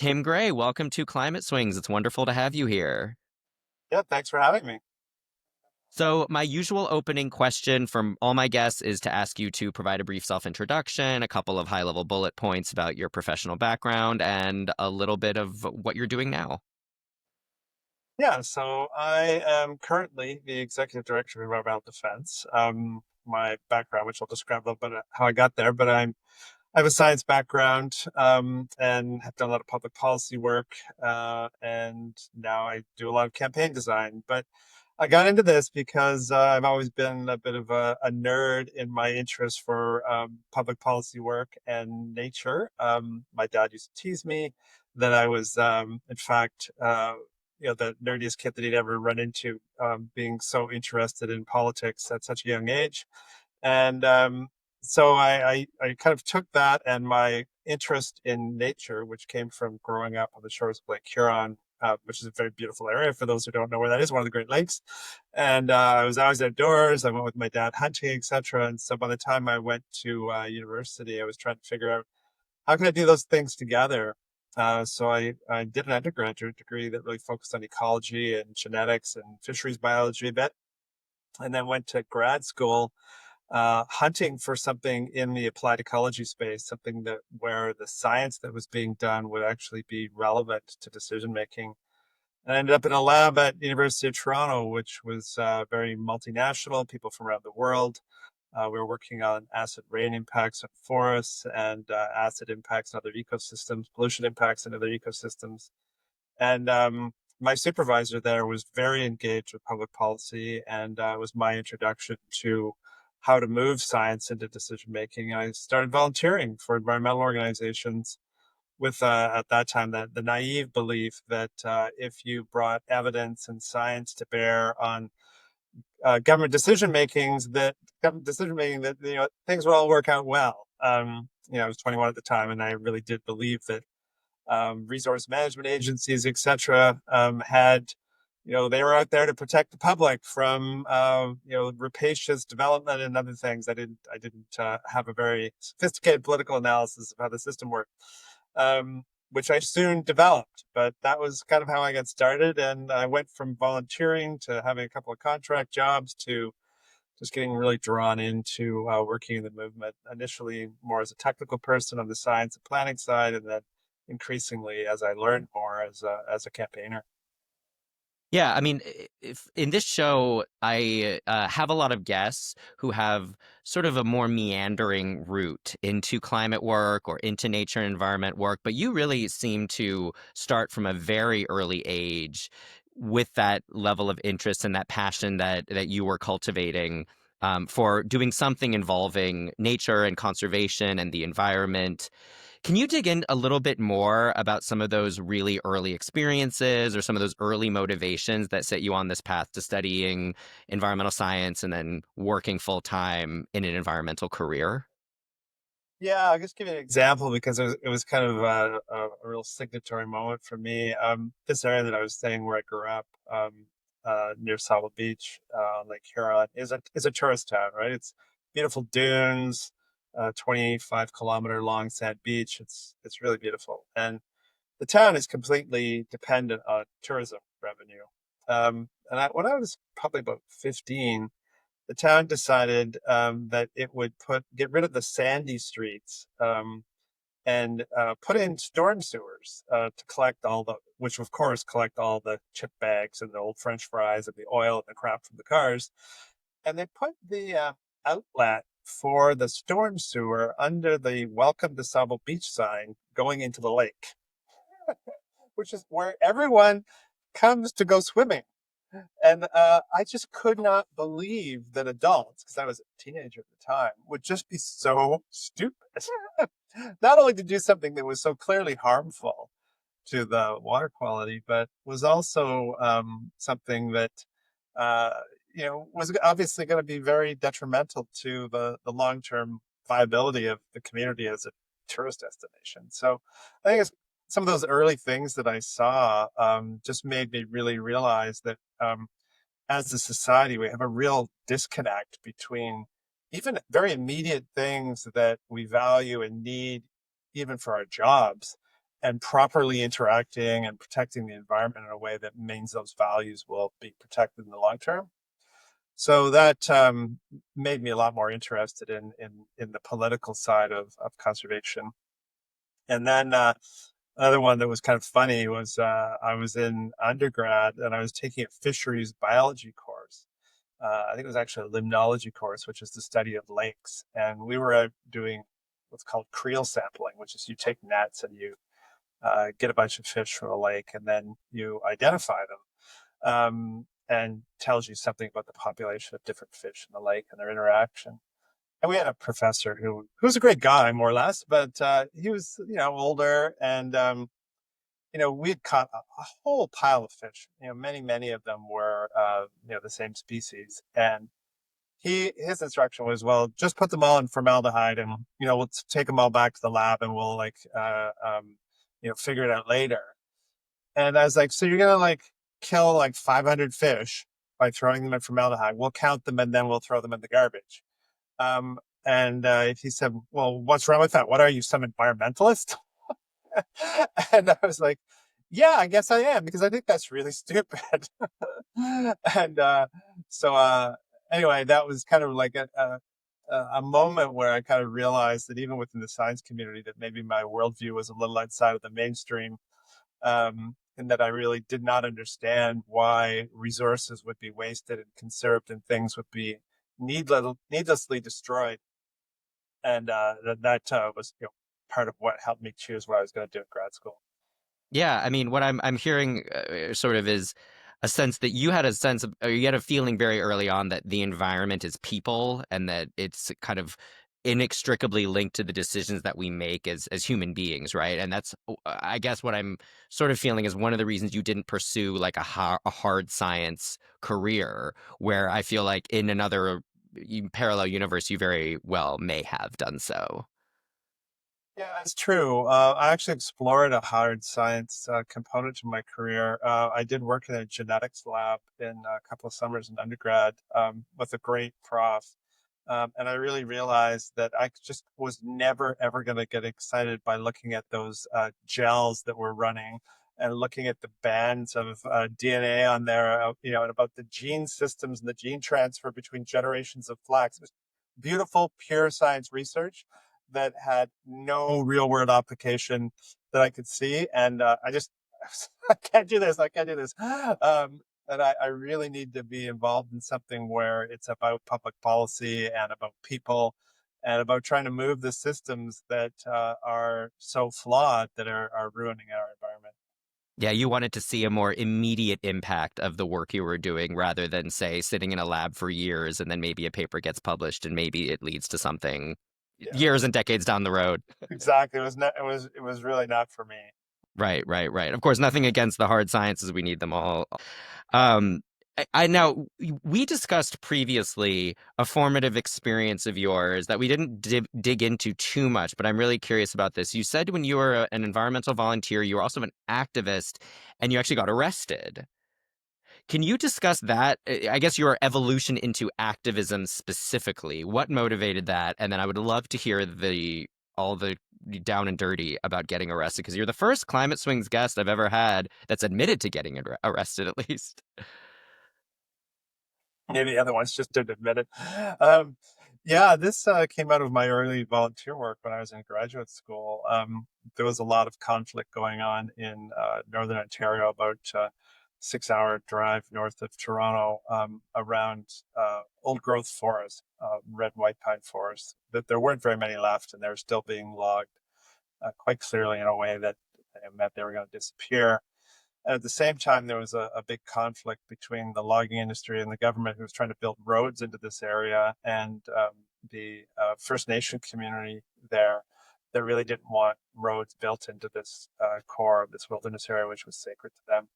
Tim Gray, welcome to Climate Swings. It's wonderful to have you here. Yeah, thanks for having me. So, my usual opening question from all my guests is to ask you to provide a brief self introduction, a couple of high level bullet points about your professional background, and a little bit of what you're doing now. Yeah, so I am currently the executive director of environmental defense. My background, which I'll describe a little bit how I got there, but I have a science background and have done a lot of public policy work, and now I do a lot of campaign design. But I got into this because I've always been a bit of a nerd in my interest for public policy work and nature. My dad used to tease me that I was, in fact, the nerdiest kid that he'd ever run into, being so interested in politics at such a young age. And so I kind of took that and my interest in nature, which came from growing up on the shores of Lake Huron, which is a very beautiful area for those who don't know where that is, one of the Great Lakes. And I was always outdoors. I went with my dad hunting, etc. And so by the time I went to university, I was trying to figure out how can I do those things together. So I did an undergraduate degree that really focused on ecology and genetics and fisheries biology a bit, and then went to grad school hunting for something in the applied ecology space, something that where the science that was being done would actually be relevant to decision making. And I ended up in a lab at the University of Toronto, which was very multinational, people from around the world. We were working on acid rain impacts on forests and acid impacts on other ecosystems, pollution impacts on other ecosystems. And my supervisor there was very engaged with public policy, and it was my introduction to how to move science into decision making. I started volunteering for environmental organizations with, at that time, the naive belief that if you brought evidence and science to bear on government decision makings, that government decision making that things would all work out well. I was 21 at the time, and I really did believe that resource management agencies, etc., had, they were out there to protect the public from, rapacious development and other things. I didn't have a very sophisticated political analysis of how the system worked, which I soon developed. But that was kind of how I got started, and I went from volunteering to having a couple of contract jobs to just getting really drawn into working in the movement, initially more as a technical person on the science and planning side, and then increasingly as I learned more as a campaigner. Yeah, I mean, if in this show, I have a lot of guests who have sort of a more meandering route into climate work or into nature and environment work, but you really seem to start from a very early age with that level of interest and that passion that you were cultivating for doing something involving nature and conservation and the environment. Can you dig in a little bit more about some of those really early experiences or some of those early motivations that set you on this path to studying environmental science and then working full time in an environmental career? Yeah, I'll just give you an example because it was kind of a real signatory moment for me. This area that I was staying where I grew up, near Sable Beach, on Lake Huron, is a tourist town, right? It's beautiful dunes, 25-kilometer long sand beach. It's really beautiful, and the town is completely dependent on tourism revenue. When I was probably about 15, the town decided that it would get rid of the sandy streets, and put in storm sewers to collect which of course collect all the chip bags and the old French fries and the oil and the crap from the cars. And they put the outlet for the storm sewer under the Welcome to Sable Beach sign going into the lake, which is where everyone comes to go swimming. And I just could not believe that adults, because I was a teenager at the time, would just be so stupid. Not only to do something that was so clearly harmful to the water quality, but was also something that uh, was obviously going to be very detrimental to the long term viability of the community as a tourist destination. So I think it's some of those early things that I saw just made me really realize that as a society we have a real disconnect between even very immediate things that we value and need, even for our jobs, and properly interacting and protecting the environment in a way that means those values will be protected in the long term. So that made me a lot more interested in the political side of conservation. And then another one that was kind of funny was I was in undergrad and I was taking a fisheries biology course. I think it was actually a limnology course, which is the study of lakes. And we were out doing what's called creel sampling, which is you take nets and you get a bunch of fish from a lake and then you identify them, and tells you something about the population of different fish in the lake and their interaction. And we had a professor who was a great guy, more or less, but he was, older, and we'd caught a whole pile of fish. Many of them were the same species, and his instruction was, well, just put them all in formaldehyde, and we'll take them all back to the lab, and we'll figure it out later. And I was like, so you're gonna kill 500 fish by throwing them in formaldehyde? We'll count them and then we'll throw them in the garbage. Um, and he said, well, what's wrong with that? What are you, some environmentalist? And I was like, yeah, I guess I am, because I think that's really stupid. And so anyway, that was kind of like a moment where I kind of realized that even within the science community, that maybe my worldview was a little outside of the mainstream, and that I really did not understand why resources would be wasted and conserved and things would be needlessly destroyed. And that was part of what helped me choose what I was going to do in grad school. Yeah, I mean, what I'm hearing sort of is a sense that you had a sense of, or you had a feeling very early on that the environment is people and that it's kind of inextricably linked to the decisions that we make as human beings, right? And that's, I guess, what I'm sort of feeling is one of the reasons you didn't pursue like a hard science career, where I feel like in another parallel universe, you very well may have done so. Yeah, that's true. I actually explored a hard science component to my career. I did work in a genetics lab in a couple of summers in undergrad, with a great prof. And I really realized that I just was never, ever going to get excited by looking at those gels that were running and looking at the bands of DNA on there, and about the gene systems and the gene transfer between generations of flax. It was beautiful, pure science research that had no real world application that I could see. And I just, I can't do this. I can't do this. And I really need to be involved in something where it's about public policy and about people and about trying to move the systems that are so flawed that are ruining our environment. Yeah, you wanted to see a more immediate impact of the work you were doing rather than, say, sitting in a lab for years and then maybe a paper gets published and maybe it leads to something Yeah, years and decades down the road. exactly. It was not. It was really not for me. Right, right, right. Of course, nothing against the hard sciences. We need them all. Um, I now we discussed previously a formative experience of yours that we didn't dig into too much, but I'm really curious about this. You said when you were an environmental volunteer, you were also an activist, and you actually got arrested. Can you discuss that? I guess your evolution into activism specifically. What motivated that? And then I would love to hear the all the down and dirty about getting arrested because you're the first Climate Swings guest I've ever had that's admitted to getting arrested at least. Maybe the other ones just didn't admit it. Um, yeah, this came out of my early volunteer work when I was in graduate school. There was a lot of conflict going on in Northern Ontario, about 6 hour drive north of Toronto, around old growth forests, red white pine forests. That there weren't very many left, and they were still being logged quite clearly in a way that meant they were going to disappear. At the same time, there was a big conflict between the logging industry and the government, who was trying to build roads into this area, and the First Nation community there that really didn't want roads built into this core of this wilderness area, which was sacred to them.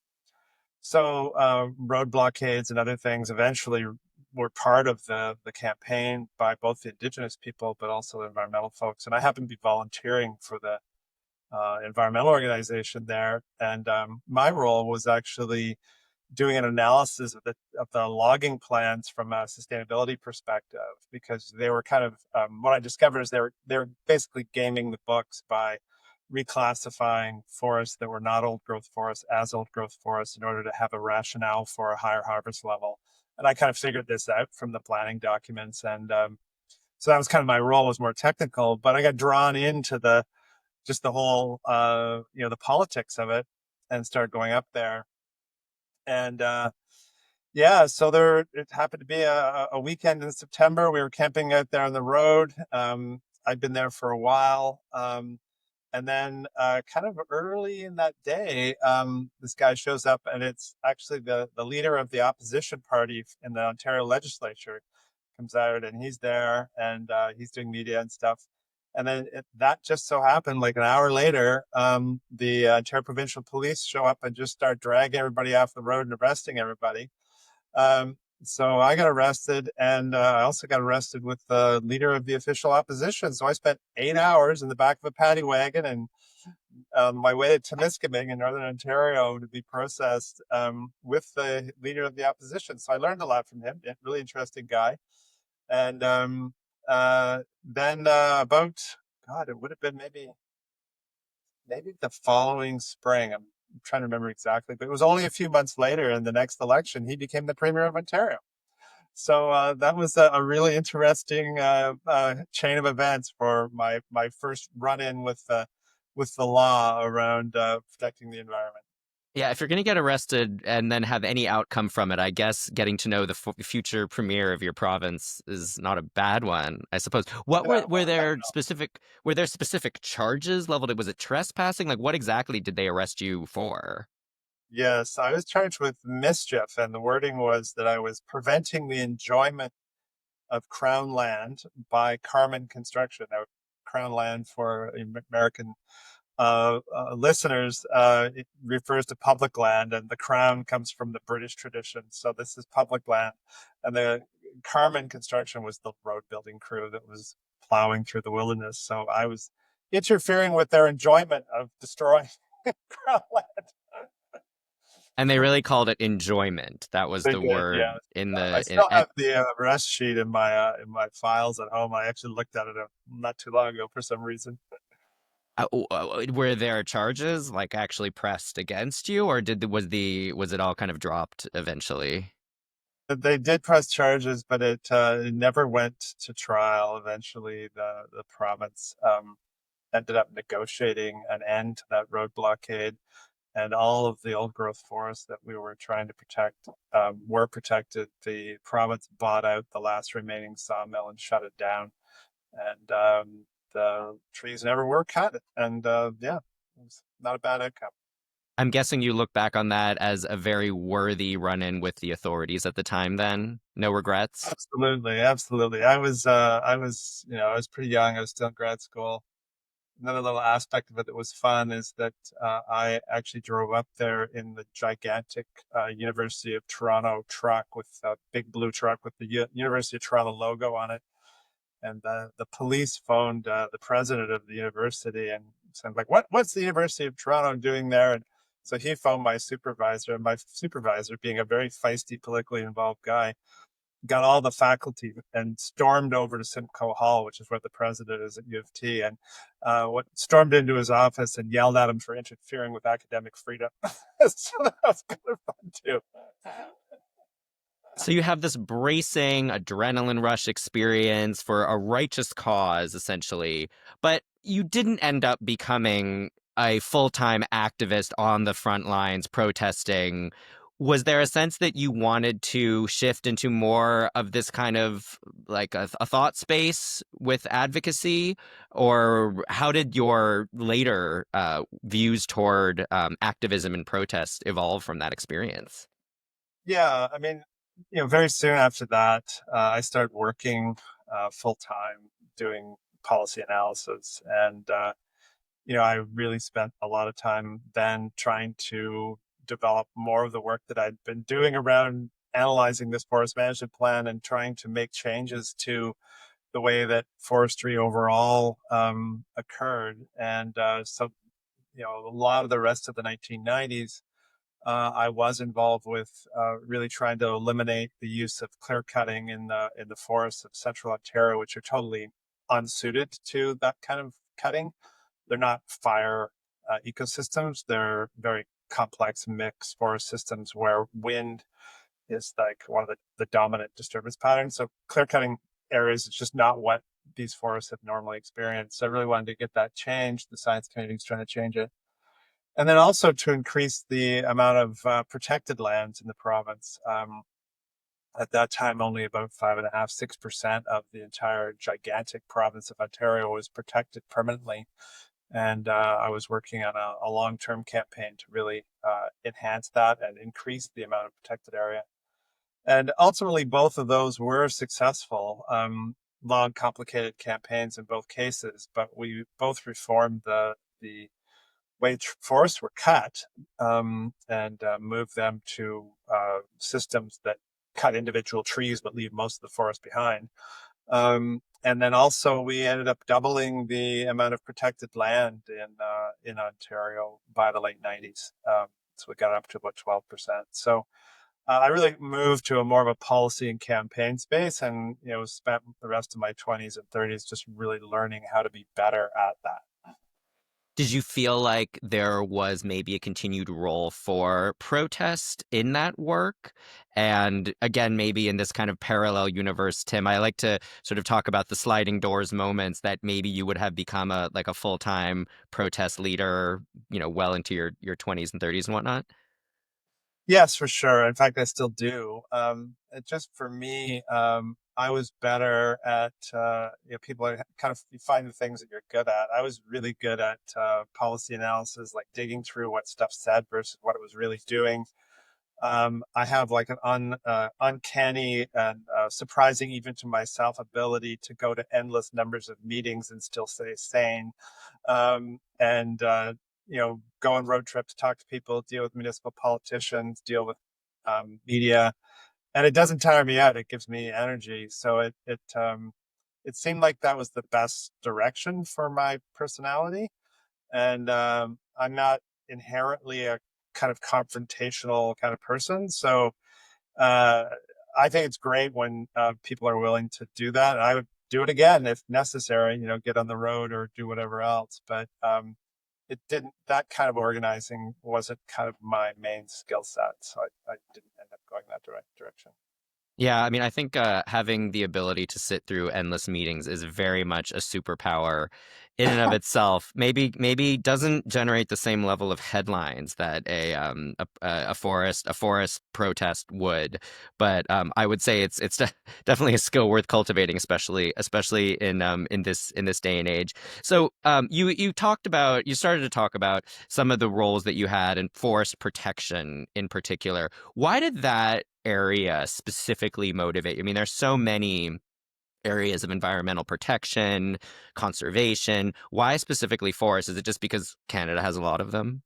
So road blockades and other things eventually were part of the campaign by both the Indigenous people, but also the environmental folks. And I happened to be volunteering for the environmental organization there. And my role was actually doing an analysis of the logging plans from a sustainability perspective, because they were kind of what I discovered is they were basically gaming the books by reclassifying forests that were not old growth forests as old growth forests in order to have a rationale for a higher harvest level. And I kind of figured this out from the planning documents. And so that was kind of my role, was more technical, but I got drawn into the just the whole the politics of it and started going up there. And yeah, so there it happened to be a weekend in September. We were camping out there on the road. I'd been there for a while. And then kind of early in that day, this guy shows up, and it's actually the leader of the opposition party in the Ontario legislature comes out, and he's there, and he's doing media and stuff. And then that just so happened, like an hour later, the Ontario Provincial Police show up and just start dragging everybody off the road and arresting everybody. So I got arrested, and I also got arrested with the leader of the official opposition. So I spent 8 hours in the back of a paddy wagon and my way to Temiskaming in Northern Ontario to be processed with the leader of the opposition. So I learned a lot from him. Really interesting guy. And then about God, it would have been maybe the following spring. I'm trying to remember exactly, but it was only a few months later in the next election, he became the Premier of Ontario. So that was a really interesting chain of events for my first run in with the law around protecting the environment. Yeah, if you're going to get arrested and then have any outcome from it, I guess getting to know the future premier of your province is not a bad one, I suppose. What Yeah, were I there don't know. specific charges leveled? Was it trespassing? Like what exactly did they arrest you for? Yes, I was charged with mischief, and the wording was that I was preventing the enjoyment of Crown land by Carmen Construction. Now, Crown land for American listeners, it refers to public land, and the crown comes from the British tradition. So this is public land, and the Carmen Construction was the road building crew that was plowing through the wilderness. So I was interfering with their enjoyment of destroying crown land. And they really called it enjoyment. That was They the did, word yeah. in I the still have the arrest sheet in my files at home. I actually looked at it not too long ago for some reason. were there charges like actually pressed against you, or was it all kind of dropped eventually? They did press charges, but it never went to trial. Eventually, the province ended up negotiating an end to that road blockade, and all of the old growth forests that we were trying to protect were protected. The province bought out the last remaining sawmill and shut it down, and the trees never were cut. And yeah, it was not a bad outcome. I'm guessing you look back on that as a very worthy run-in with the authorities at the time then. No regrets. Absolutely, absolutely. I was pretty young. I was still in grad school. Another little aspect of it that was fun is that I actually drove up there in the gigantic University of Toronto truck with a big blue truck with the University of Toronto logo on it. And the police phoned the president of the university and said, like, what's the University of Toronto doing there? And so he phoned my supervisor, and my supervisor, being a very feisty, politically involved guy, got all the faculty and stormed over to Simcoe Hall, which is where the president is at U of T, and what stormed into his office and yelled at him for interfering with academic freedom. So that was kind of fun too. So you have this bracing adrenaline rush experience for a righteous cause, essentially, but you didn't end up becoming a full-time activist on the front lines protesting. Was there a sense that you wanted to shift into more of this kind of like a thought space with advocacy, or how did your later views toward activism and protest evolve from that experience? Yeah, I mean, very soon after that, I started working full time doing policy analysis, and I really spent a lot of time then trying to develop more of the work that I'd been doing around analyzing this forest management plan and trying to make changes to the way that forestry overall occurred. And so, a lot of the rest of the 1990s, I was involved with really trying to eliminate the use of clear cutting in the forests of central Ontario, which are totally unsuited to that kind of cutting. they're not fire ecosystems. They're very complex mixed forest systems where wind is like one of the dominant disturbance patterns. So clear cutting areas is just not what these forests have normally experienced. So I really wanted to get that changed. The science community is trying to change it. And then also to increase the amount of protected lands in the province. At that time, only about 5.5, 6% of the entire gigantic province of Ontario was protected permanently. And I was working on a long-term campaign to really enhance that and increase the amount of protected area. And ultimately, both of those were successful. Long, complicated campaigns in both cases, but we both reformed the way forests were cut and moved them to systems that cut individual trees but leave most of the forest behind. And then also we ended up doubling the amount of protected land in Ontario by the late 90s. So we got up to about 12%. So I really moved to a more of a policy and campaign space, and spent the rest of my 20s and 30s just really learning how to be better at that. Did you feel like there was maybe a continued role for protest in that work? And again, maybe in this kind of parallel universe, Tim, I like to sort of talk about the sliding doors moments that maybe you would have become a like a full-time protest leader, well into your 20s and 30s and whatnot. Yes, for sure. In fact, I still do. It just for me, I was better at people are kind of you find the things that you're good at. I was really good at policy analysis, like digging through what stuff said versus what it was really doing. I have like an uncanny and surprising even to myself ability to go to endless numbers of meetings and still stay sane. And go on road trips, talk to people, deal with municipal politicians, deal with media, and it doesn't tire me out. It gives me energy. So it seemed like that was the best direction for my personality. And I'm not inherently a kind of confrontational kind of person. So uh, I think it's great when people are willing to do that. I would do it again if necessary, get on the road or do whatever else. But it didn't, that kind of organizing wasn't kind of my main skill set. So I didn't end up going that direction. Yeah, I mean, I think having the ability to sit through endless meetings is very much a superpower in and of itself. Maybe doesn't generate the same level of headlines that a forest protest would, but I would say it's definitely a skill worth cultivating, especially in this day and age. So you started to talk about some of the roles that you had in forest protection in particular. Why did that area specifically motivate you? I mean, there's so many areas of environmental protection, conservation. Why specifically forests? Is it just because Canada has a lot of them?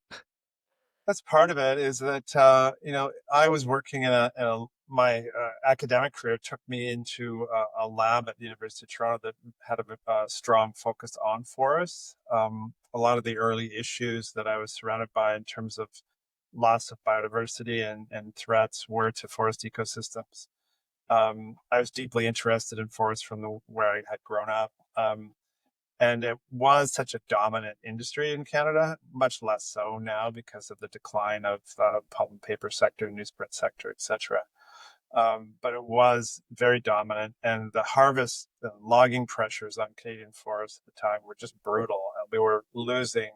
That's part of it is that, I was working my academic career took me into a lab at the University of Toronto that had a strong focus on forests. A lot of the early issues that I was surrounded by in terms of loss of biodiversity and threats were to forest ecosystems. I was deeply interested in forests from where I had grown up. And it was such a dominant industry in Canada, much less so now because of the decline of pulp and paper sector, newsprint sector, etc. But it was very dominant, and the logging pressures on Canadian forests at the time were just brutal. And we were losing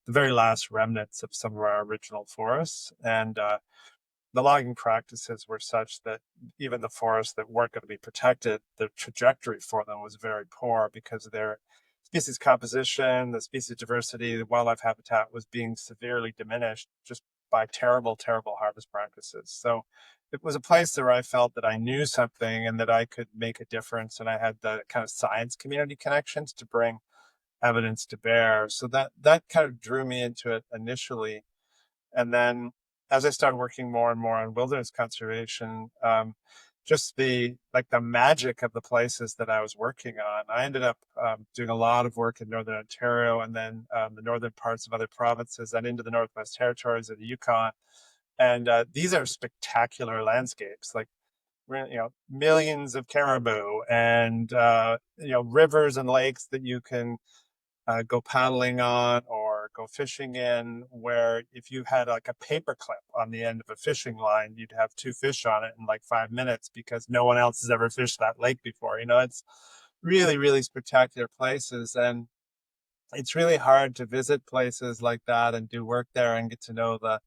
the very last remnants of some of our original forests, and the logging practices were such that even the forests that weren't going to be protected, the trajectory for them was very poor because their species composition, the species diversity, the wildlife habitat was being severely diminished just by terrible, terrible harvest practices. So it was a place where I felt that I knew something and that I could make a difference. And I had the kind of science community connections to bring evidence to bear. So that kind of drew me into it initially. And then as I started working more and more on wilderness conservation, just the magic of the places that I was working on. I ended up doing a lot of work in Northern Ontario and then the northern parts of other provinces and into the Northwest Territories of the Yukon. And these are spectacular landscapes, like millions of caribou and rivers and lakes that you can go paddling on or go fishing in, where if you had like a paper clip on the end of a fishing line, you'd have two fish on it in like 5 minutes because no one else has ever fished that lake before. It's really, really spectacular places. And it's really hard to visit places like that and do work there and get to know the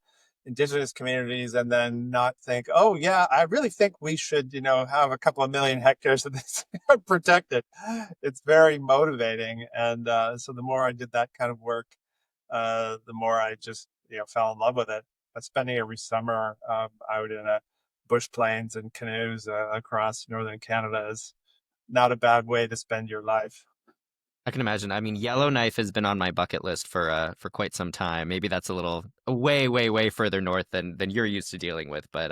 indigenous communities and then not think, oh yeah, I really think we should, have a couple of million hectares of this protected. It's very motivating. And so the more I did that kind of work, the more I just, fell in love with it. Spending every summer out in bush plains and canoes across northern Canada is not a bad way to spend your life. I can imagine. I mean, Yellowknife has been on my bucket list for quite some time. Maybe that's a little way, way, way further north than you're used to dealing with. But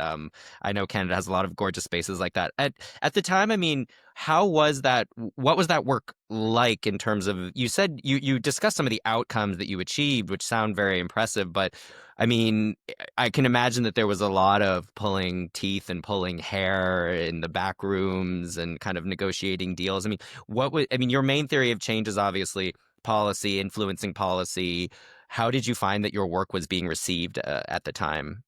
I know Canada has a lot of gorgeous spaces like that. At the time, I mean, how was that? What was that work like in terms of? You said you discussed some of the outcomes that you achieved, which sound very impressive. But I mean, I can imagine that there was a lot of pulling teeth and pulling hair in the back rooms and kind of negotiating deals. I mean, your main theory of change is obviously policy, influencing policy. How did you find that your work was being received at the time?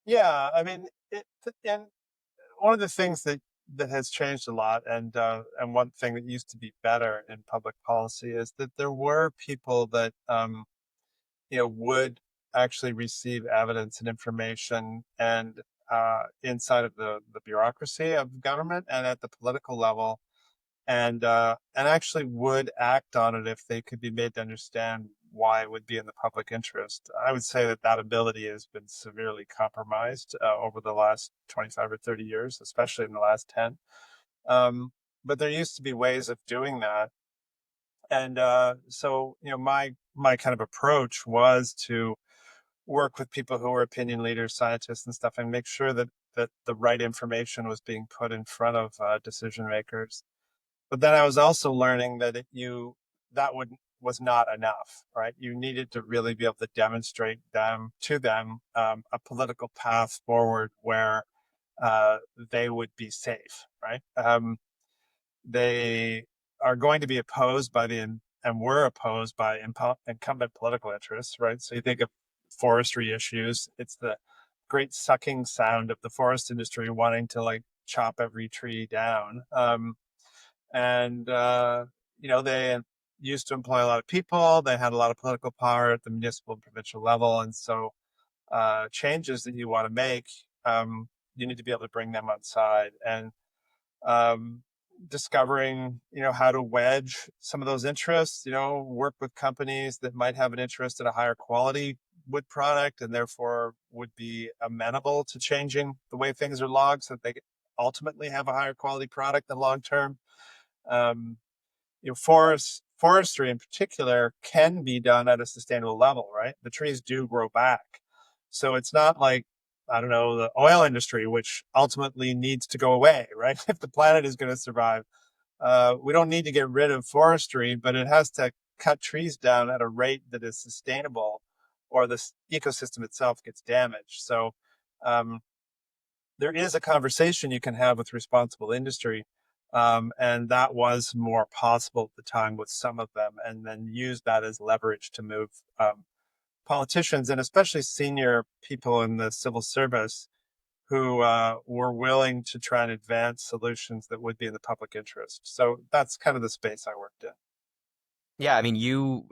Yeah, I mean, and one of the things that has changed a lot, and one thing that used to be better in public policy is that there were people that would actually receive evidence and information and inside of the bureaucracy of government and at the political level, and actually would act on it if they could be made to understand why it would be in the public interest. I would say that that ability has been severely compromised over the last 25 or 30 years, especially in the last 10. But there used to be ways of doing that. And so, my kind of approach was to work with people who were opinion leaders, scientists, and stuff, and make sure that the right information was being put in front of decision makers. But then I was also learning that that would was not enough, right? You needed to really be able to demonstrate them a political path forward where they would be safe, right? They are going to be opposed by and were opposed by incumbent political interests, right? So you think of forestry issues, it's the great sucking sound of the forest industry wanting to like chop every tree down. And they used to employ a lot of people. They had a lot of political power at the municipal and provincial level, and so changes that you want to make, you need to be able to bring them on side. And um, discovering, how to wedge some of those interests. Work with companies that might have an interest in a higher quality wood product and therefore would be amenable to changing the way things are logged so that they ultimately have a higher quality product in the long term. um, forestry in particular can be done at a sustainable level, right? The trees do grow back. So it's not like, I don't know, the oil industry, which ultimately needs to go away, right? If the planet is going to survive, we don't need to get rid of forestry, but it has to cut trees down at a rate that is sustainable or the ecosystem itself gets damaged. So um, there is a conversation you can have with responsible industry. And that was more possible at the time with some of them, and then use that as leverage to move politicians and especially senior people in the civil service who were willing to try and advance solutions that would be in the public interest. So that's kind of the space I worked in. Yeah, I mean, you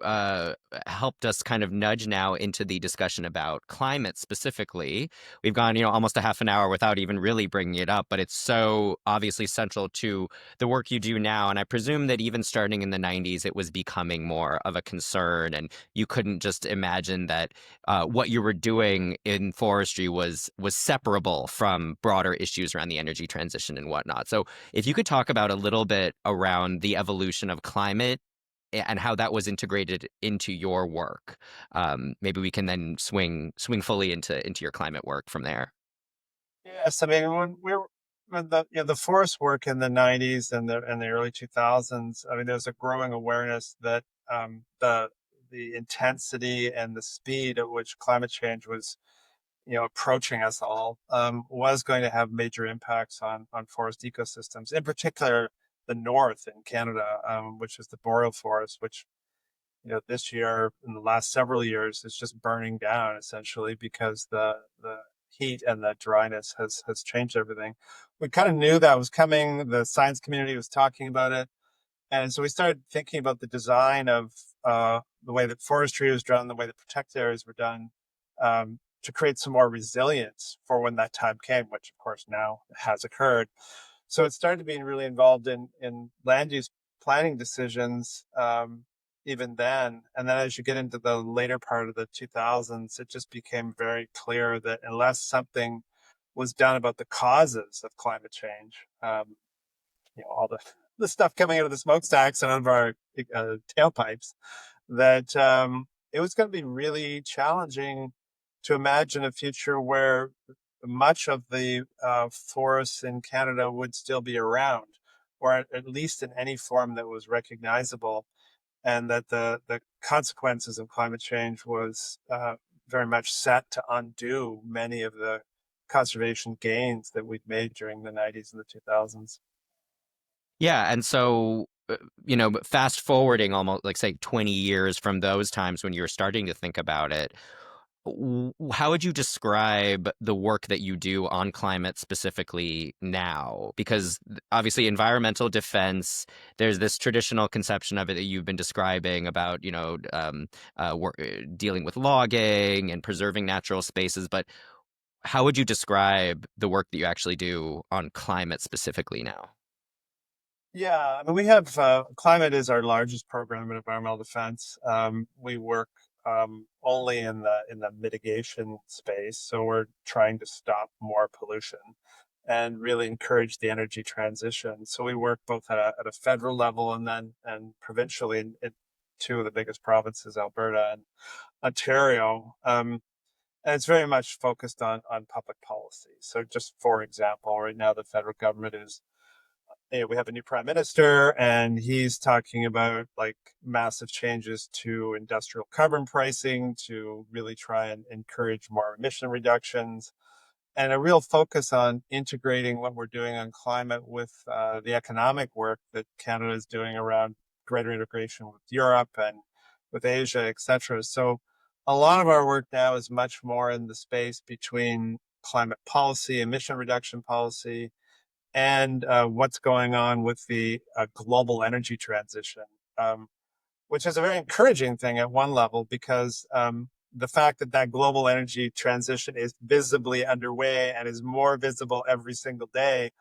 helped us kind of nudge now into the discussion about climate specifically. We've gone, almost a half an hour without even really bringing it up, but it's so obviously central to the work you do now. And I presume that even starting in the 90s, it was becoming more of a concern, and you couldn't just imagine that what you were doing in forestry was separable from broader issues around the energy transition and whatnot. So, if you could talk about a little bit around the evolution of climate and how that was integrated into your work. Maybe we can then swing fully into your climate work from there. Yes, I mean when the forest work in the '90s and the early 2000s. I mean, there's a growing awareness that the intensity and the speed at which climate change was approaching us all was going to have major impacts on forest ecosystems, in particular the north in Canada, which is the boreal forest, which this year in the last several years is just burning down essentially because the heat and the dryness has changed everything. We kind of knew that was coming. The science community was talking about it, and so we started thinking about the design of the way that forestry was done, the way that protected areas were done, to create some more resilience for when that time came, which of course now has occurred. So it started being really involved in land use planning decisions even then. And then as you get into the later part of the 2000s, it just became very clear that unless something was done about the causes of climate change, all the stuff coming out of the smokestacks and out of our tailpipes, that it was going to be really challenging to imagine a future where much of the forests in Canada would still be around, or at least in any form that was recognizable, and that the consequences of climate change was very much set to undo many of the conservation gains that we'd made during the 90s and the 2000s. Yeah, and so but fast forwarding almost like say 20 years from those times when you were starting to think about it, how would you describe the work that you do on climate specifically now? Because obviously, environmental defense, there's this traditional conception of it that you've been describing about, dealing with logging and preserving natural spaces. But how would you describe the work that you actually do on climate specifically now? Yeah, I mean, we have climate is our largest program in environmental defense. We work only in the mitigation space, so we're trying to stop more pollution and really encourage the energy transition. So we work both at a federal level and then and provincially in two of the biggest provinces, Alberta and Ontario. And it's very much focused on public policy. So just for example, right now the federal government is we have a new prime minister and he's talking about like massive changes to industrial carbon pricing to really try and encourage more emission reductions and a real focus on integrating what we're doing on climate with the economic work that Canada is doing around greater integration with Europe and with Asia, etc. So a lot of our work now is much more in the space between climate policy, emission reduction policy, and what's going on with the global energy transition, which is a very encouraging thing at one level because the fact that that global energy transition is visibly underway and is more visible every single day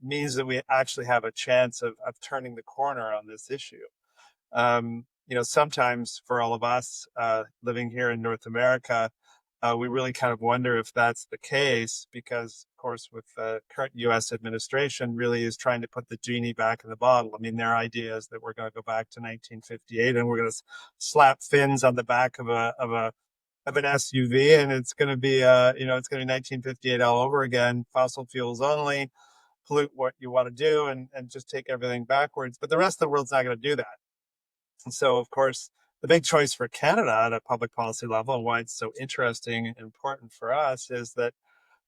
means that we actually have a chance of turning the corner on this issue. Sometimes for all of us living here in North America, we really kind of wonder if that's the case because, of course, with the current U.S. administration, really is trying to put the genie back in the bottle. I mean, their idea is that we're going to go back to 1958 and we're going to slap fins on the back of an SUV, and it's going to be it's going to be 1958 all over again, fossil fuels only, pollute what you want to do, and just take everything backwards. But the rest of the world's not going to do that. And so, of course, the big choice for Canada at a public policy level and why it's so interesting and important for us is that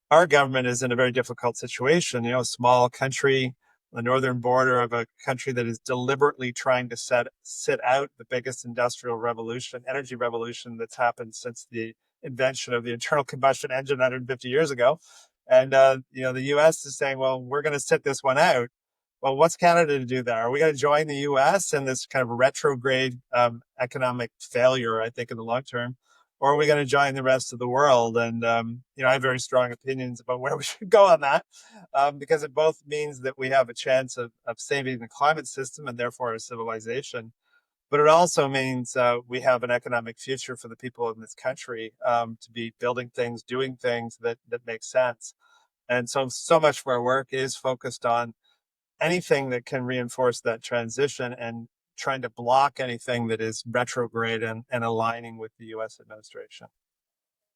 our government is in a very difficult situation. A small country, the northern border of a country that is deliberately trying to sit out the biggest industrial revolution, energy revolution that's happened since the invention of the internal combustion engine 150 years ago. And the U.S. is saying, well, we're going to sit this one out. Well, what's Canada to do there? Are we going to join the U.S. in this kind of retrograde economic failure, I think, in the long term? Or are we going to join the rest of the world? And, I have very strong opinions about where we should go on that because it both means that we have a chance of saving the climate system and therefore our civilization. But it also means we have an economic future for the people in this country to be building things, doing things that make sense. And so much of our work is focused on anything that can reinforce that transition and trying to block anything that is retrograde and aligning with the US administration.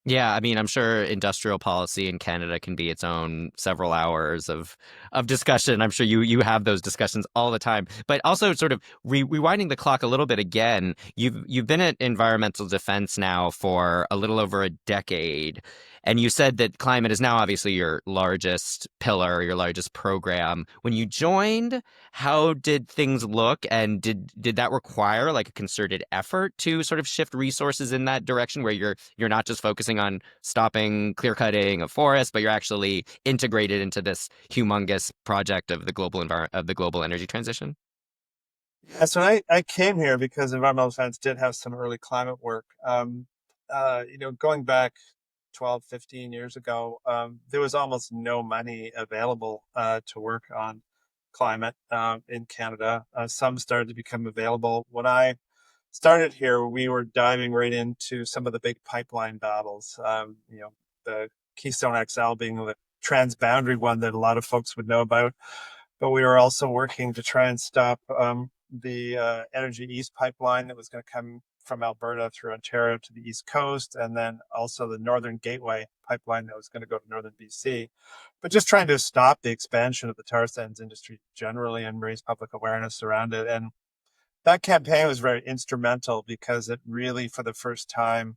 Yeah, I mean, I'm sure industrial policy in Canada can be its own several hours of discussion. I'm sure you have those discussions all the time. But also, sort of rewinding the clock a little bit again, you've been at environmental defense now for a little over a decade, And you said that climate is now obviously your largest pillar, your largest program. When you joined, how did things look, and did that require like a concerted effort to sort of shift resources in that direction, where you're not just focusing on stopping clear cutting of forests, but you're actually integrated into this humongous project of the global energy transition? Yeah, so I came here because environmental science did have some early climate work. Going back 12, 15 years ago, there was almost no money available to work on climate in Canada. Some started to become available. When I started here, we were diving right into some of the big pipeline battles. The Keystone XL being the transboundary one that a lot of folks would know about, but we were also working to try and stop the Energy East pipeline that was going to come from Alberta through Ontario to the East Coast, and then also the Northern Gateway pipeline that was going to go to Northern BC. But just trying to stop the expansion of the tar sands industry generally and raise public awareness around it. And that campaign was very instrumental because it really, for the first time,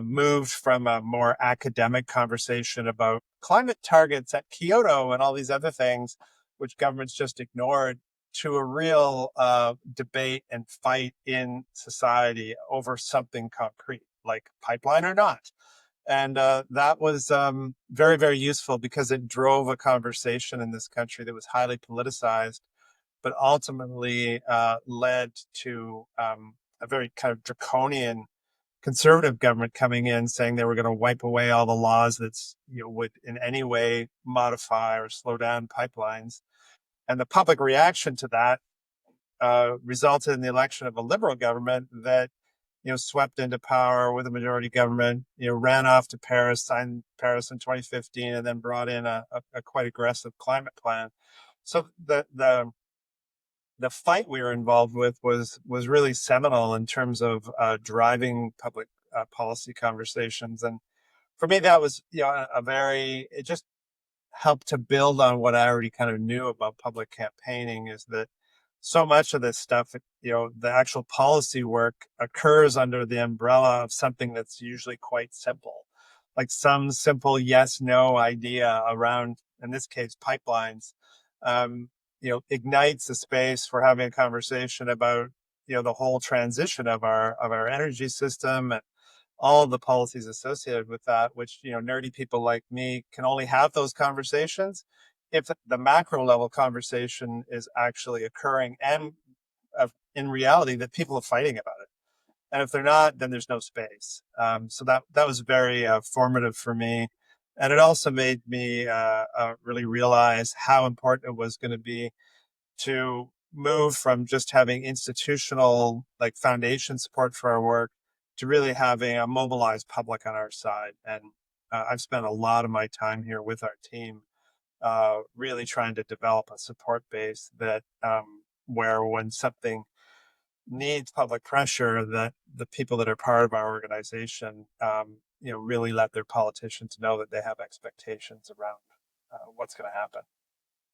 moved from a more academic conversation about climate targets at Kyoto and all these other things, which governments just ignored, to a real debate and fight in society over something concrete, like pipeline or not. And that was very, very useful because it drove a conversation in this country that was highly politicized, but ultimately led to a very kind of draconian conservative government coming in saying they were going to wipe away all the laws that would in any way modify or slow down pipelines. And the public reaction to that resulted in the election of a liberal government that swept into power with a majority government. Ran off to Paris, signed Paris in 2015, and then brought in a quite aggressive climate plan. So the fight we were involved with was really seminal in terms of driving public policy conversations. And for me, that was a very it just helped to build on what I already kind of knew about public campaigning. Is that so much of this stuff, the actual policy work occurs under the umbrella of something that's usually quite simple, like some simple yes no idea around, in this case, pipelines. um, Ignites the space for having a conversation about the whole transition of our energy system and all of the policies associated with that, which nerdy people like me can only have those conversations if the macro level conversation is actually occurring and in reality that people are fighting about it. And if they're not, then there's no space. So that was very formative for me, and it also made me really realize how important it was going to be to move from just having institutional like foundation support for our work to really having a mobilized public on our side. And I've spent a lot of my time here with our team, really trying to develop a support base that where when something needs public pressure, that the people that are part of our organization, really let their politicians know that they have expectations around what's going to happen.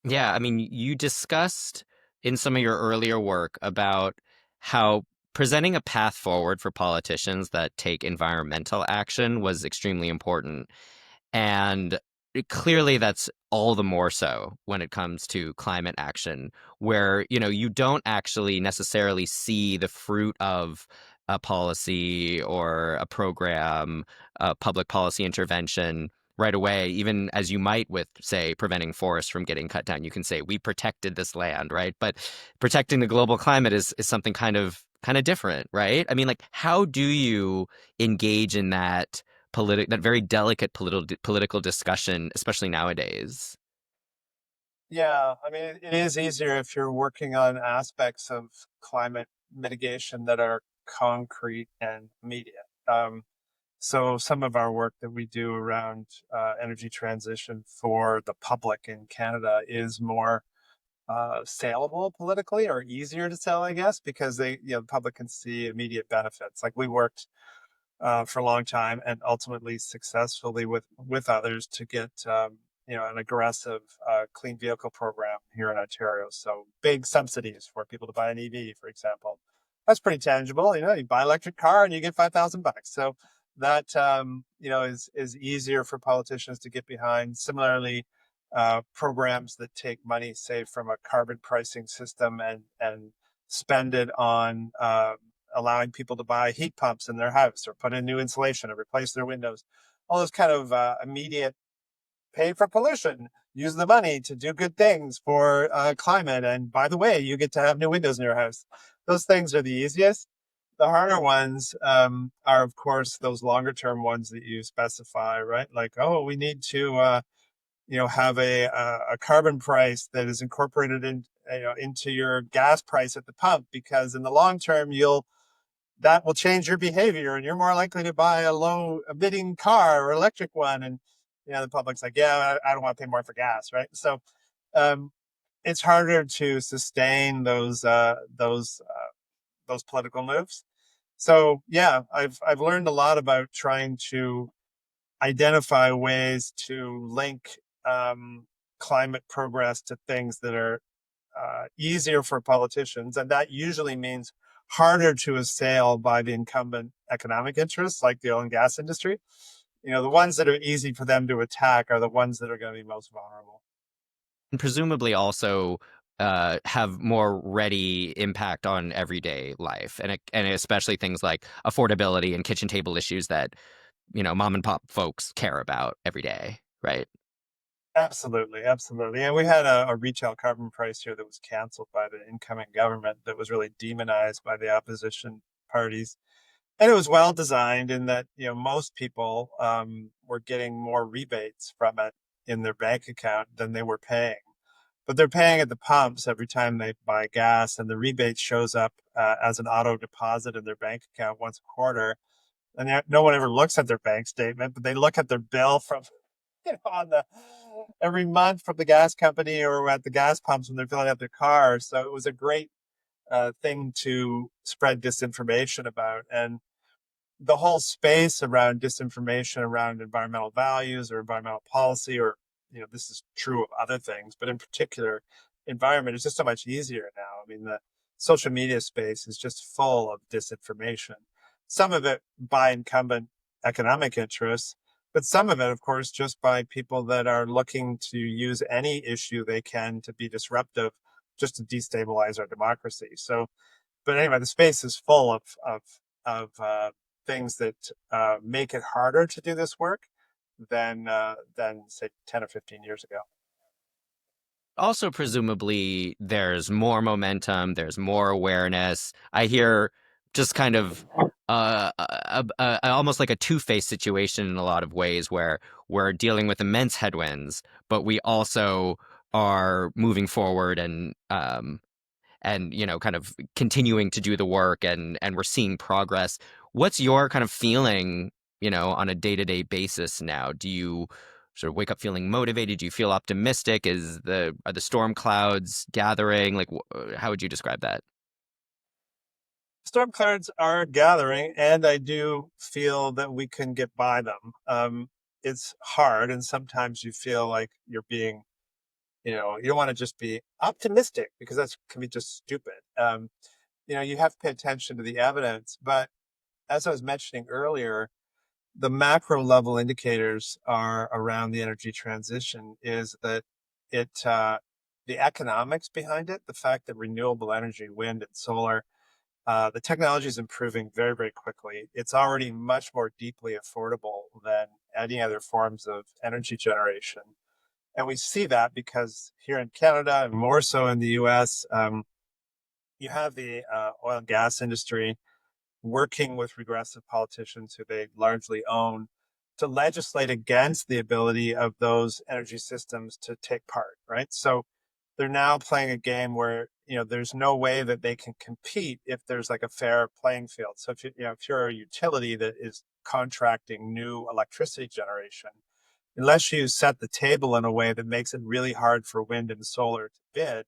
Yeah, I mean, you discussed in some of your earlier work about how presenting a path forward for politicians that take environmental action was extremely important. And clearly, that's all the more so when it comes to climate action, where, you don't actually necessarily see the fruit of a policy or a program, a public policy intervention right away, even as you might with, say, preventing forests from getting cut down. You can say, we protected this land, right? But protecting the global climate is something kind of different, right? I mean, like, how do you engage in that very delicate political discussion, especially nowadays? Yeah, I mean, it is easier if you're working on aspects of climate mitigation that are concrete and immediate. So some of our work that we do around energy transition for the public in Canada is more saleable politically, or easier to sell, I guess, because the public can see immediate benefits. Like we worked for a long time and ultimately successfully with others to get an aggressive clean vehicle program here in Ontario. So big subsidies for people to buy an EV, for example. That's pretty tangible. You buy an electric car and you get $5,000. So that is easier for politicians to get behind. Similarly, programs that take money, say, from a carbon pricing system and spend it on allowing people to buy heat pumps in their house or put in new insulation or replace their windows. All those kind of immediate pay for pollution. Use the money to do good things for climate. And by the way, you get to have new windows in your house. Those things are the easiest. The harder ones are, of course, those longer term ones that you specify, right? Like, oh, we need to, have a carbon price that is incorporated into your gas price at the pump, because in the long term, that will change your behavior and you're more likely to buy a low emitting car or electric one. And the public's like, yeah, I don't want to pay more for gas, right? So um, it's harder to sustain those political moves. So yeah, I've learned a lot about trying to identify ways to link climate progress to things that are easier for politicians, and that usually means harder to assail by the incumbent economic interests, like the oil and gas industry. The ones that are easy for them to attack are the ones that are going to be most vulnerable. And presumably also have more ready impact on everyday life, and especially things like affordability and kitchen table issues that mom and pop folks care about every day, right? Absolutely, absolutely. And we had a retail carbon price here that was canceled by the incoming government that was really demonized by the opposition parties. And it was well designed in that, most people were getting more rebates from it in their bank account than they were paying. But they're paying at the pumps every time they buy gas, and the rebate shows up as an auto deposit in their bank account once a quarter. And no one ever looks at their bank statement, but they look at their bill from on the every month from the gas company or at the gas pumps when they're filling up their car. So it was a great thing to spread disinformation about. And the whole space around disinformation around environmental values or environmental policy, or this is true of other things, but in particular environment, is just so much easier now. I mean, the social media space is just full of disinformation, some of it by incumbent economic interests, but some of it, of course, just by people that are looking to use any issue they can to be disruptive, just to destabilize our democracy. So but anyway, the space is full of things that make it harder to do this work than say 10 or 15 years ago. Also, presumably, there's more momentum, there's more awareness. I hear just kind of almost like a two-faced situation in a lot of ways where we're dealing with immense headwinds, but we also are moving forward and kind of continuing to do the work and we're seeing progress. What's your kind of feeling, on a day-to-day basis now? Do you sort of wake up feeling motivated? Do you feel optimistic? Are the storm clouds gathering? Like, how would you describe that? Storm clouds are gathering, and I do feel that we can get by them. It's hard, and sometimes you feel like you're being, you don't want to just be optimistic because that can be just stupid. You have to pay attention to the evidence. But as I was mentioning earlier, the macro level indicators are around the energy transition is that it the economics behind it, the fact that renewable energy, wind and solar, the technology is improving very, very quickly. It's already much more deeply affordable than any other forms of energy generation. And we see that because here in Canada and more so in the US, you have the oil and gas industry working with regressive politicians who they largely own to legislate against the ability of those energy systems to take part, right? So they're now playing a game where there's no way that they can compete if there's like a fair playing field. So if you're a utility that is contracting new electricity generation, unless you set the table in a way that makes it really hard for wind and solar to bid,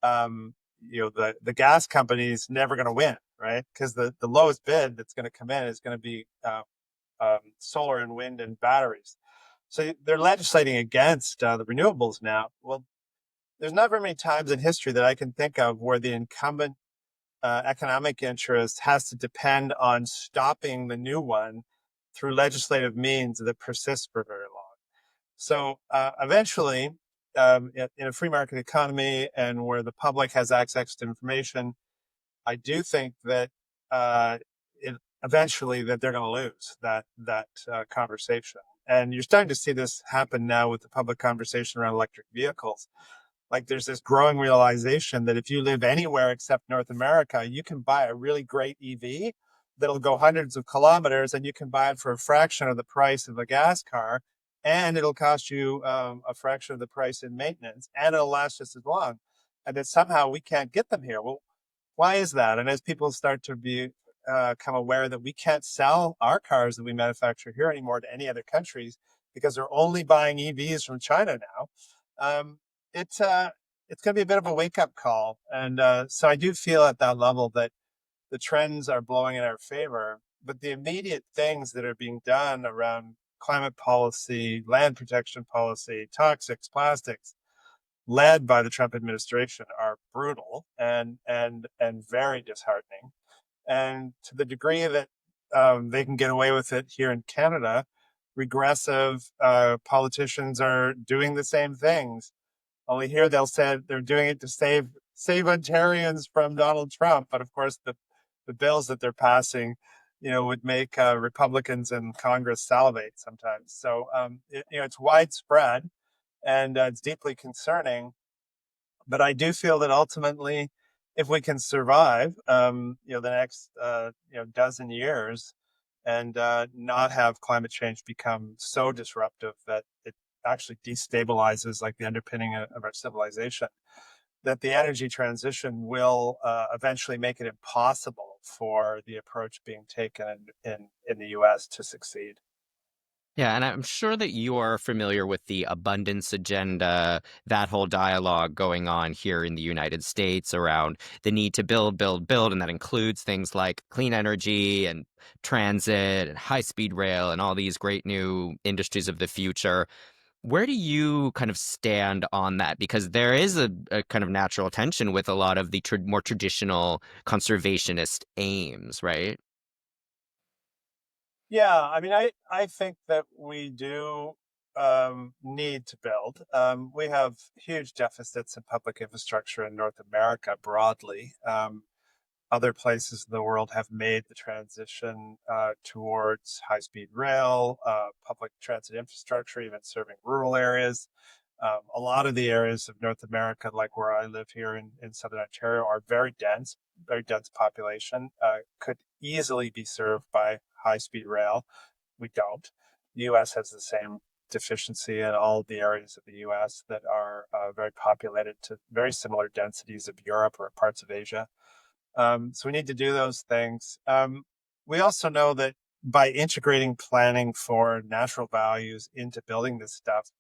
the gas company is never going to win, right? Because the lowest bid that's going to come in is going to be solar and wind and batteries. So they're legislating against the renewables now. Well, there's not very many times in history that I can think of where the incumbent economic interest has to depend on stopping the new one through legislative means that persists for very long. So eventually, in a free market economy and where the public has access to information, I do think that uh, eventually that they're going to lose that conversation. And you're starting to see this happen now with the public conversation around electric vehicles. Like there's this growing realization that if you live anywhere except North America, you can buy a really great EV that'll go hundreds of kilometers, and you can buy it for a fraction of the price of a gas car, and it'll cost you a fraction of the price in maintenance, and it'll last just as long. And that somehow we can't get them here. Well, why is that? And as people start to become aware that we can't sell our cars that we manufacture here anymore to any other countries because they're only buying EVs from China now, um, it's it's going to be a bit of a wake up call. And so I do feel at that level that the trends are blowing in our favor, but the immediate things that are being done around climate policy, land protection policy, toxics, plastics, led by the Trump administration, are brutal and very disheartening. And to the degree that they can get away with it here in Canada, regressive politicians are doing the same things. Only here they'll say they're doing it to save Ontarians from Donald Trump, but of course the bills that they're passing, would make Republicans in Congress salivate sometimes. So it's widespread and it's deeply concerning. But I do feel that ultimately, if we can survive, the next dozen years, and not have climate change become so disruptive that it actually destabilizes like the underpinning of our civilization, that the energy transition will eventually make it impossible for the approach being taken in the U.S. to succeed. Yeah, and I'm sure that you are familiar with the abundance agenda, that whole dialogue going on here in the United States around the need to build, build, build. And that includes things like clean energy and transit and high-speed rail and all these great new industries of the future. Where do you kind of stand on that? Because there is a kind of natural tension with a lot of the more traditional conservationist aims, right? Yeah, I mean, I think that we do need to build. We have huge deficits in public infrastructure in North America broadly. Other places in the world have made the transition towards high-speed rail, public transit infrastructure, even serving rural areas. A lot of the areas of North America, like where I live here in Southern Ontario, are very dense population, could easily be served by high-speed rail. We don't. The U.S. has the same deficiency in all of the areas of the U.S. that are very populated to very similar densities of Europe or parts of Asia. So we need to do those things. We also know that by integrating planning for natural values into building this stuff,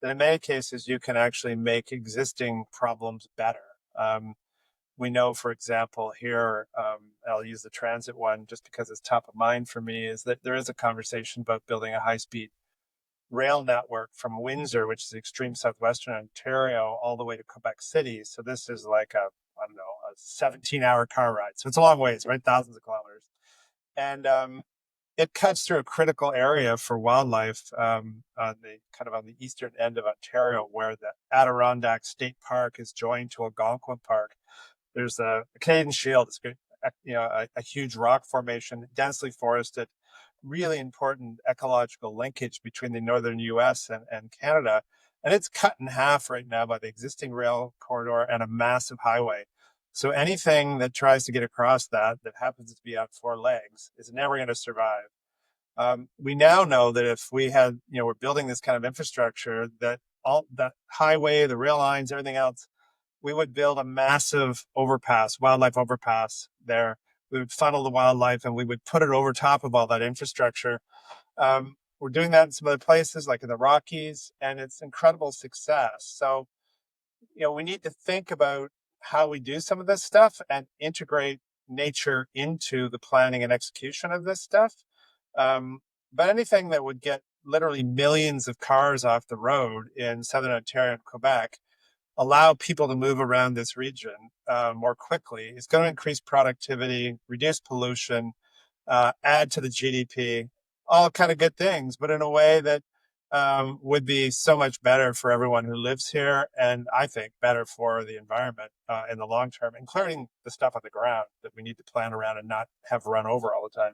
that in many cases you can actually make existing problems better. Um, we know, for example, here, I'll use the transit one just because it's top of mind for me, is that there is a conversation about building a high speed rail network from Windsor, which is extreme southwestern Ontario, all the way to Quebec City. So this is like I don't know, a 17-hour car ride. So it's a long ways, right? Thousands of kilometers. And it cuts through a critical area for wildlife on the eastern end of Ontario, where the Adirondack State Park is joined to Algonquin Park. There's a Canadian Shield. It's a huge rock formation, densely forested, really important ecological linkage between the northern U.S. and Canada. And it's cut in half right now by the existing rail corridor and a massive highway. So anything that tries to get across that happens to be on four legs is never going to survive. We now know that if we had, we're building this kind of infrastructure, that all the highway, the rail lines, everything else, we would build a massive overpass, wildlife overpass there. We would funnel the wildlife and we would put it over top of all that infrastructure. We're doing that in some other places, like in the Rockies, and it's incredible success. So, we need to think about how we do some of this stuff and integrate nature into the planning and execution of this stuff. Um, but anything that would get literally millions of cars off the road in Southern Ontario and Quebec, allow people to move around this region more quickly, is going to increase productivity, reduce pollution, add to the GDP. all kind of good things, but in a way that would be so much better for everyone who lives here, and I think better for the environment in the long term, including the stuff on the ground that we need to plan around and not have run over all the time.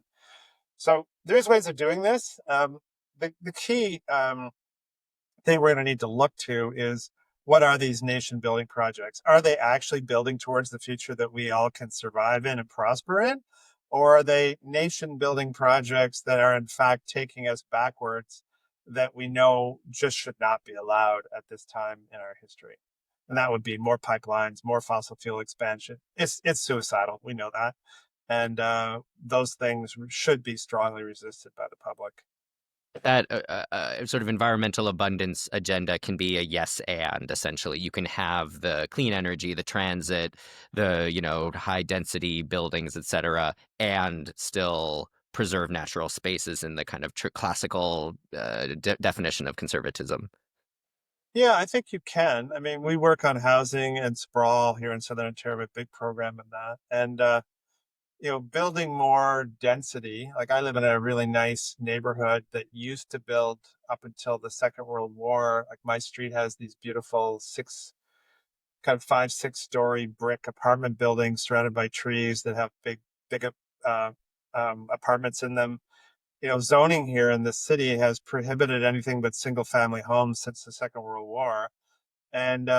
So there's ways of doing this. The key thing we're going to need to look to is, what are these nation building projects? Are they actually building towards the future that we all can survive in and prosper in? Or are they nation building projects that are, in fact, taking us backwards that we know just should not be allowed at this time in our history? And that would be more pipelines, more fossil fuel expansion. It's suicidal. We know that. And those things should be strongly resisted by the public. That sort of environmental abundance agenda can be a yes and essentially. You can have the clean energy, the transit, the, high density buildings, etc., and still preserve natural spaces in the kind of classical definition of conservatism. Yeah, I think you can. I mean, we work on housing and sprawl here in Southern Ontario, a big program in that. And building more density. Like, I live in a really nice neighborhood that used to build up until the Second World War. Like, my street has these beautiful kind of 5, 6 story brick apartment buildings surrounded by trees that have big uh, apartments in them. Zoning here in the city has prohibited anything but single family homes since the Second World War. And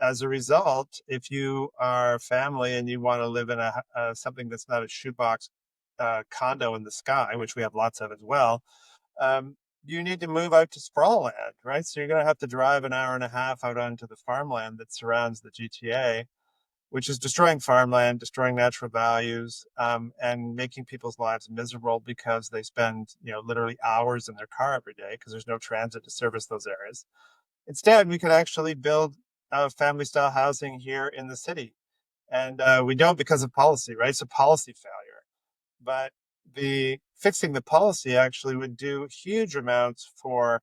as a result, if you are a family and you want to live in something that's not a shoebox condo in the sky, which we have lots of as well, you need to move out to sprawl land, right? So you're going to have to drive an hour and a half out onto the farmland that surrounds the GTA, which is destroying farmland, destroying natural values, and making people's lives miserable because they spend, literally hours in their car every day because there's no transit to service those areas. Instead, we could actually build family style housing here in the city. And we don't because of policy, right? It's a policy failure. But the fixing the policy actually would do huge amounts for a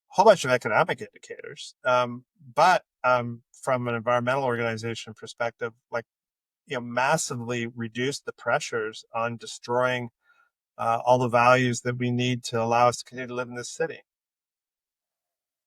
whole bunch of economic indicators. But from an environmental organization perspective, like, massively reduce the pressures on destroying all the values that we need to allow us to continue to live in this city.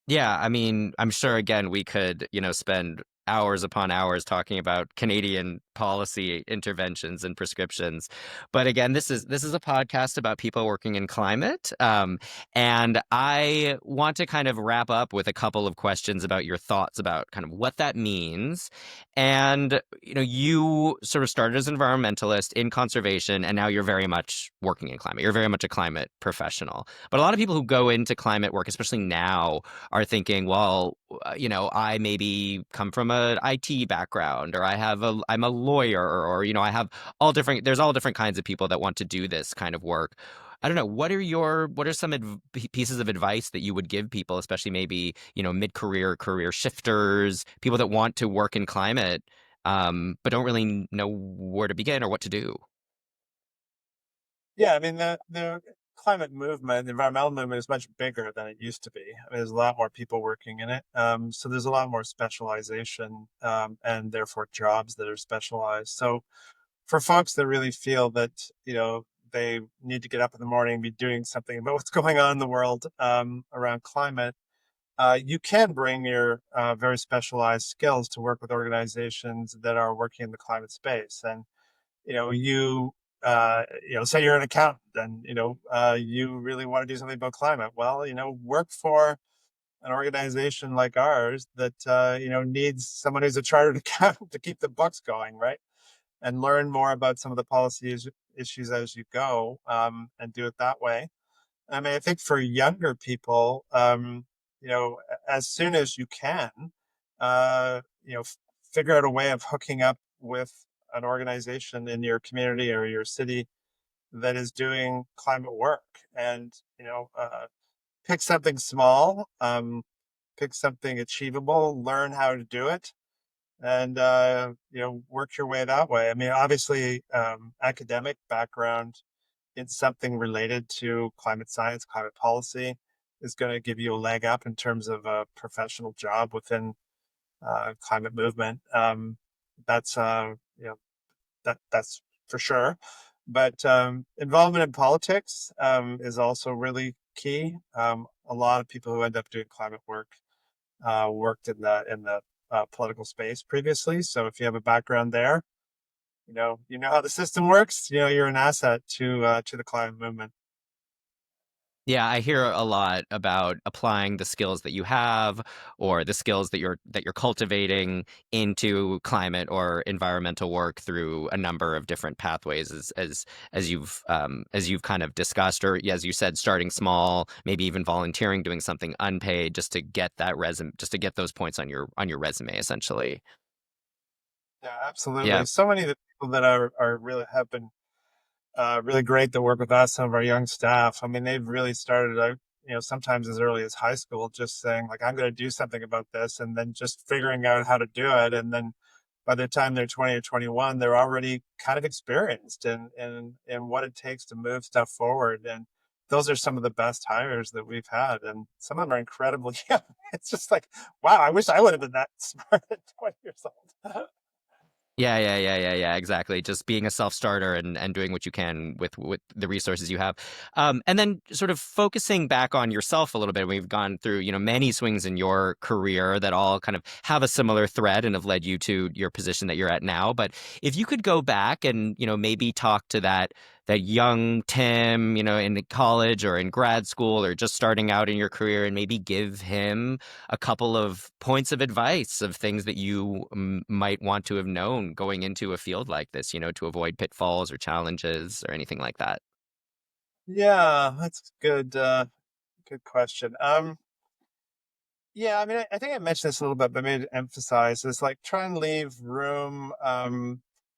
Yeah, I mean, I'm sure again we could, spend hours upon hours talking about Canadian policy interventions and prescriptions. But again, this is a podcast about people working in climate. And I want to kind of wrap up with a couple of questions about your thoughts about kind of what that means. And, you sort of started as an environmentalist in conservation, and now you're very much working in climate. You're very much a climate professional. But a lot of people who go into climate work, especially now, are thinking, well, I maybe come from an IT background, or I'm a lawyer, or I have there's all different kinds of people that want to do this kind of work. I don't know. What are some pieces of advice that you would give people, especially maybe, mid-career career shifters, people that want to work in climate, but don't really know where to begin or what to do? Yeah, I mean, the climate movement, the environmental movement is much bigger than it used to be. I mean, there's a lot more people working in it. So there's a lot more specialization, and therefore jobs that are specialized. So for folks that really feel that, they need to get up in the morning and be doing something about what's going on in the world around climate, you can bring your very specialized skills to work with organizations that are working in the climate space. And say you're an accountant and you really want to do something about climate. Well, work for an organization like ours that needs someone who's a chartered accountant to keep the books going, right? And learn more about some of the issues as you go, and do it that way. I mean, I think for younger people, as soon as you can, figure out a way of hooking up with an organization in your community or your city that is doing climate work, and pick something small, pick something achievable, learn how to do it, and work your way that way. I mean, obviously, academic background in something related to climate science, climate policy is going to give you a leg up in terms of a professional job within climate movement. That's that's for sure. But involvement in politics is also really key. A lot of people who end up doing climate work worked in the political space previously. So if you have a background there, you know how the system works. You know, you're an asset to the climate movement. Yeah, I hear a lot about applying the skills that you have or the skills that you're cultivating into climate or environmental work through a number of different pathways as you've kind of discussed, or as you said, starting small, maybe even volunteering, doing something unpaid just to get that resume, just to get those points on your resume essentially. Yeah, Yeah. absolutely. So many of the people that are really have been really great to work with us, some of our young staff. I mean, they've really started out, sometimes as early as high school, just saying like, I'm going to do something about this, and then just figuring out how to do it. And then by the time they're 20 or 21, they're already kind of experienced in what it takes to move stuff forward. And those are some of the best hires that we've had. And some of them are incredibly young. It's just like, wow, I wish I would have been that smart at 20 years old. Yeah, exactly. Just being a self-starter and doing what you can with the resources you have. And then sort of focusing back on yourself a little bit. We've gone through, many swings in your career that all kind of have a similar thread and have led you to your position that you're at now. But if you could go back and, maybe talk to that young Tim, in college or in grad school or just starting out in your career and maybe give him a couple of points of advice of things that you might want to have known going into a field like this, to avoid pitfalls or challenges or anything like that. Yeah, that's good. Good question. Yeah, I mean, I think I mentioned this a little bit, but maybe to emphasize is like try and leave room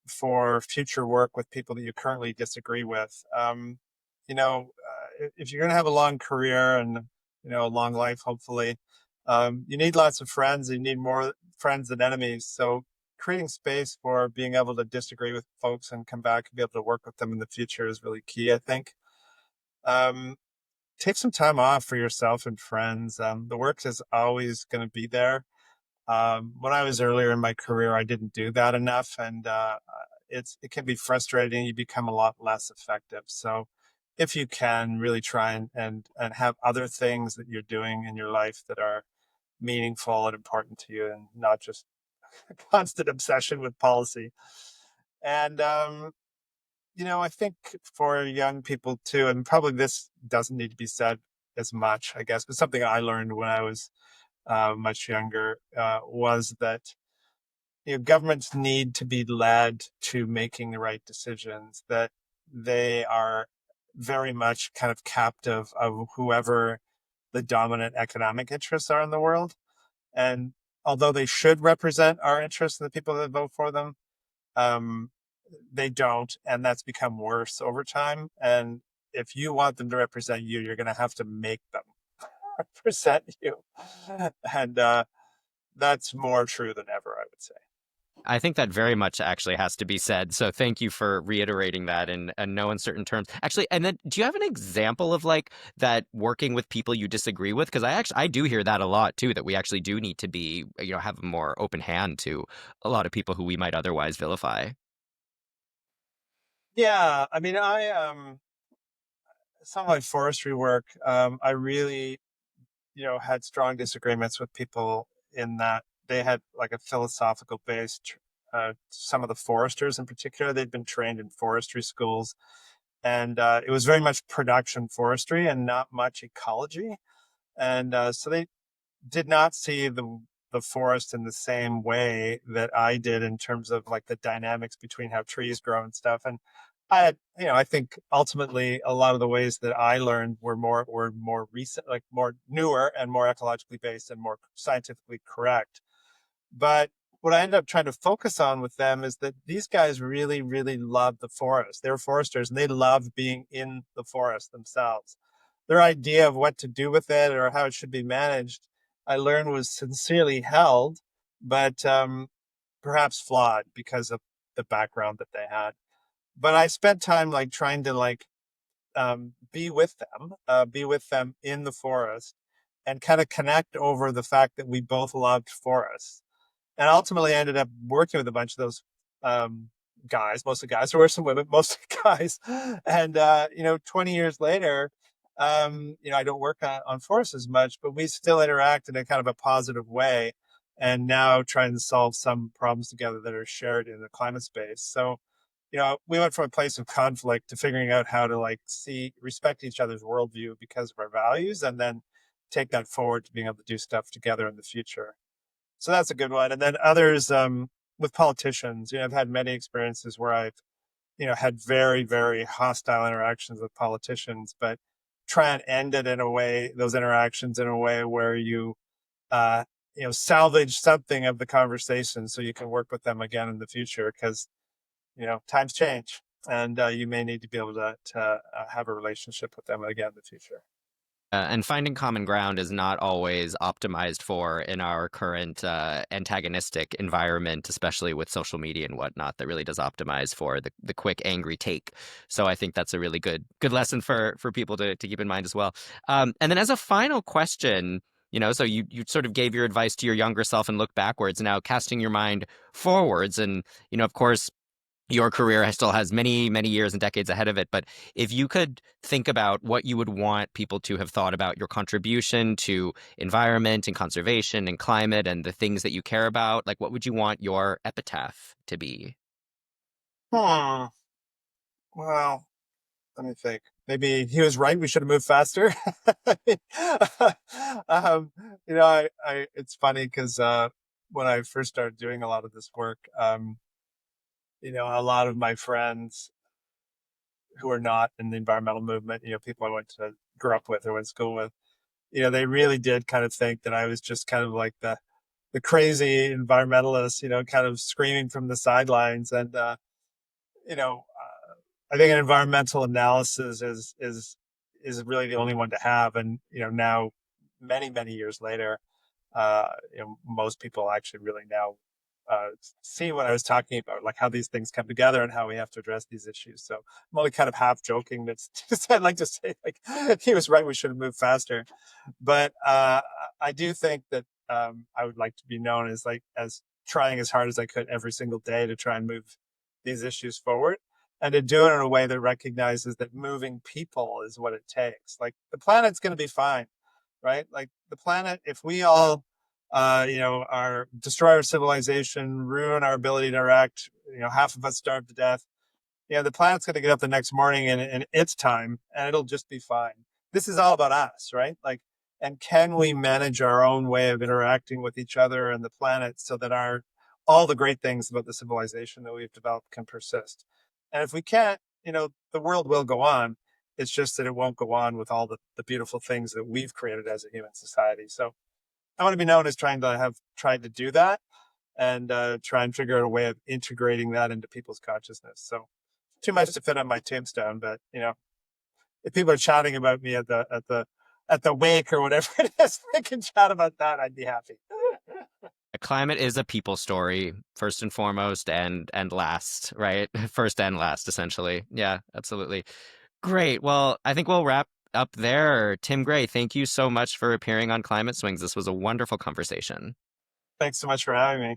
for future work with people that you currently disagree with. If you're going to have a long career and a long life, hopefully, you need lots of friends. You need more friends than enemies. So creating space for being able to disagree with folks and come back and be able to work with them in the future is really key, I think. Um, Take some time off for yourself and friends. The work is always going to be there. When I was earlier in my career, I didn't do that enough, and it can be frustrating. You become a lot less effective. So, if you can really try and have other things that you're doing in your life that are meaningful and important to you, and not just a constant obsession with policy. And I think for young people too, and probably this doesn't need to be said as much, I guess, but something I learned when I was much younger was that governments need to be led to making the right decisions, that they are very much kind of captive of whoever the dominant economic interests are in the world. And although they should represent our interests and the people that vote for them, um, they don't, and that's become worse over time. And if you want them to represent you, you're going to have to make them represent you, and that's more true than ever, I would say. I think that very much actually has to be said. So thank you for reiterating that in no uncertain terms. Actually, and then do you have an example of like that working with people you disagree with? Because I do hear that a lot too, that we actually do need to be, have a more open hand to a lot of people who we might otherwise vilify. Yeah, I mean, I some of my forestry work, I really had strong disagreements with people in that they had like a philosophical based. Some of the foresters, in particular, they'd been trained in forestry schools, and it was very much production forestry and not much ecology. And so they did not see the forest in the same way that I did in terms of like the dynamics between how trees grow and stuff. And I had, I think ultimately a lot of the ways that I learned were more recent, like more newer and more ecologically based and more scientifically correct. But what I ended up trying to focus on with them is that these guys really, really love the forest. They're foresters and they love being in the forest themselves. Their idea of what to do with it or how it should be managed, I learned was sincerely held, but perhaps flawed because of the background that they had. But I spent time like trying to like be with them in the forest and kind of connect over the fact that we both loved forests, and ultimately I ended up working with a bunch of those guys, mostly guys. There were some women, mostly guys. And 20 years later, I don't work on forests as much, but we still interact in a kind of a positive way, and now trying to solve some problems together that are shared in the climate space. So, we went from a place of conflict to figuring out how to like see, respect each other's worldview because of our values, and then take that forward to being able to do stuff together in the future. So that's a good one. And then others, with politicians, I've had many experiences where I've, had very, very hostile interactions with politicians, but try and end it in a way, those interactions in a way where uh, salvage something of the conversation so you can work with them again in the future because, times change, and you may need to be able to have a relationship with them again in the future. And finding common ground is not always optimized for in our current antagonistic environment, especially with social media and whatnot, that really does optimize for the quick, angry take. So I think that's a really good lesson for people to keep in mind as well. And then as a final question, so you sort of gave your advice to your younger self and look backwards, now casting your mind forwards. And, of course, your career still has many, many years and decades ahead of it. But if you could think about what you would want people to have thought about your contribution to environment and conservation and climate and the things that you care about, like what would you want your epitaph to be? Hmm. Well, let me think. Maybe he was right. We should have moved faster. um, it's funny because when I first started doing a lot of this work, a lot of my friends who are not in the environmental movement, people I went to grew up with or went to school with, they really did kind of think that I was just kind of like the crazy environmentalist, kind of screaming from the sidelines. And you know, I think an environmental analysis is really the only one to have. And now, many years later, most people actually really now uh, see what I was talking about, like how these things come together and how we have to address these issues. So I'm only kind of half joking. That's just I'd like to say like he was right. We should have moved faster. But I do think that I would like to be known as like as trying as hard as I could every single day to try and move these issues forward, and to do it in a way that recognizes that moving people is what it takes. Like the planet's going to be fine, right? Like the planet, if we all, our destroy our civilization, ruin our ability to interact, half of us starve to death, the planet's going to get up the next morning in its time and it'll just be fine. This is all about us, right? Like, and can we manage our own way of interacting with each other and the planet so that all the great things about the civilization that we've developed can persist? And if we can't, the world will go on. It's just that it won't go on with all the beautiful things that we've created as a human society. So I want to be known as trying to have tried to do that and try and figure out a way of integrating that into people's consciousness. So too much to fit on my tombstone, but if people are chatting about me at the wake or whatever it is, they can chat about that. I'd be happy. Climate is a people story, first and foremost, and last, right? First and last, essentially. Yeah, absolutely. Great. Well, I think we'll wrap up there. Tim Gray, thank you so much for appearing on Climate Swings. This was a wonderful conversation. Thanks so much for having me.